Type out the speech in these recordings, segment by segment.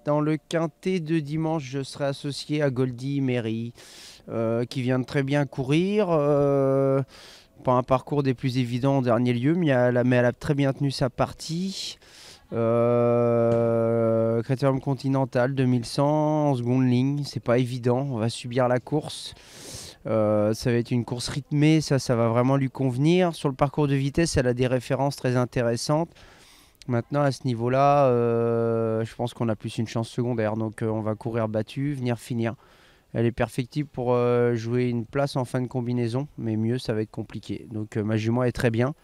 Dans le quintet de dimanche, je serai associé à Goldie Mary, qui vient de très bien courir. Pas un parcours des plus évidents en dernier lieu, mais elle a très bien tenu sa partie. Critérium Continental 2100 en seconde ligne, c'est pas évident, on va subir la course. Ça va être une course rythmée, ça va vraiment lui convenir. Sur le parcours de vitesse, elle a des références très intéressantes. Maintenant, à ce niveau-là, je pense qu'on a plus une chance secondaire. Donc, on va courir battu, venir finir. Elle est perfectible pour jouer une place en fin de combinaison, mais mieux, ça va être compliqué. Donc, ma jument est très bien.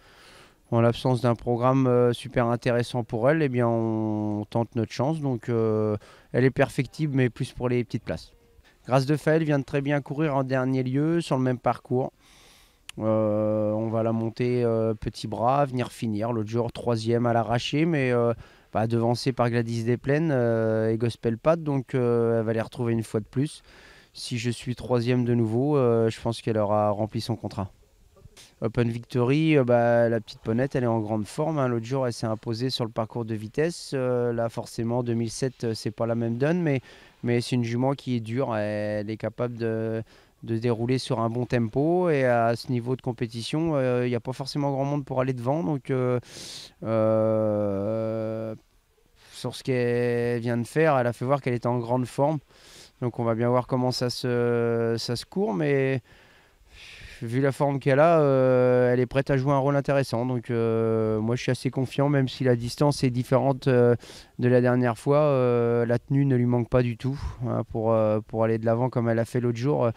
En l'absence d'un programme super intéressant pour elle, eh bien, on tente notre chance. Donc, elle est perfectible, mais plus pour les petites places. Grâce de Faël vient de très bien courir en dernier lieu sur le même parcours. On va la monter petit bras, venir finir. L'autre jour, troisième à l'arraché, mais devancée par Gladys Desplaines et Gospel Pat. Donc, elle va les retrouver une fois de plus. Si je suis troisième de nouveau, je pense qu'elle aura rempli son contrat. Open Victory, la petite ponette, elle est en grande forme, hein. L'autre jour, elle s'est imposée sur le parcours de vitesse. Là, forcément, 2007, c'est pas la même donne, mais c'est une jument qui est dure. Elle est capable de dérouler sur un bon tempo. Et à ce niveau de compétition, il n'y a pas forcément grand monde pour aller devant. Donc, sur ce qu'elle vient de faire, elle a fait voir qu'elle était en grande forme. Donc, on va bien voir comment ça se court. Mais vu la forme qu'elle a, elle est prête à jouer un rôle intéressant. Donc moi je suis assez confiant, même si la distance est différente de la dernière fois. La tenue ne lui manque pas du tout, hein, pour aller de l'avant comme elle a fait l'autre jour.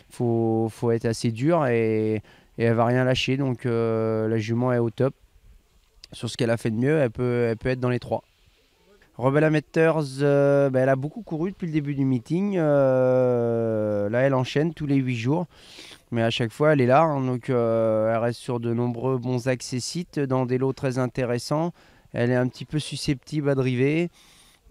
Faut être assez dur et elle va rien lâcher. Donc la jument est au top. Sur ce qu'elle a fait de mieux, elle peut être dans les trois. Rebella Metters, elle a beaucoup couru depuis le début du meeting. Là, elle enchaîne tous les 8 jours. Mais à chaque fois, elle est là, hein. Donc elle reste sur de nombreux bons accessites dans des lots très intéressants. Elle est un petit peu susceptible à driver.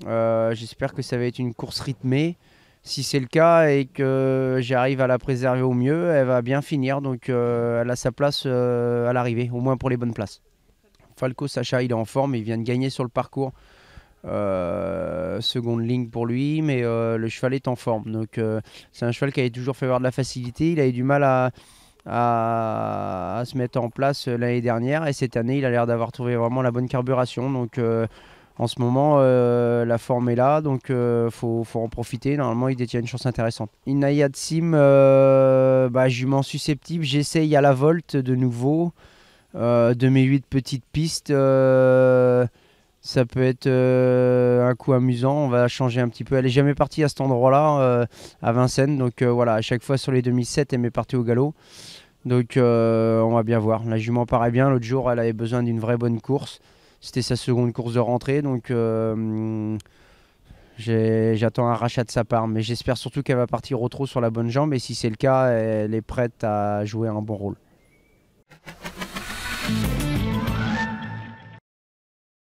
J'espère que ça va être une course rythmée. Si c'est le cas et que j'arrive à la préserver au mieux, elle va bien finir. Donc elle a sa place à l'arrivée, au moins pour les bonnes places. Falco Sacha, il est en forme, il vient de gagner sur le parcours. Seconde ligne pour lui, mais le cheval est en forme. Donc c'est un cheval qui avait toujours fait avoir de la facilité. Il a eu du mal à se mettre en place l'année dernière, et cette année il a l'air d'avoir trouvé vraiment la bonne carburation. Donc en ce moment la forme est là, donc faut en profiter. Normalement il détient une chance intéressante. Inayad Sim, jument susceptible, j'essaye à la volte de nouveau de mes 8 petites pistes. Ça peut être un coup amusant, on va changer un petit peu. Elle est jamais partie à cet endroit-là, à Vincennes. Donc voilà, à chaque fois sur les 2007, elle m'est partie au galop. Donc on va bien voir. La jument paraît bien. L'autre jour, elle avait besoin d'une vraie bonne course. C'était sa seconde course de rentrée. Donc j'attends un rachat de sa part. Mais j'espère surtout qu'elle va partir au trot sur la bonne jambe. Et si c'est le cas, elle est prête à jouer un bon rôle.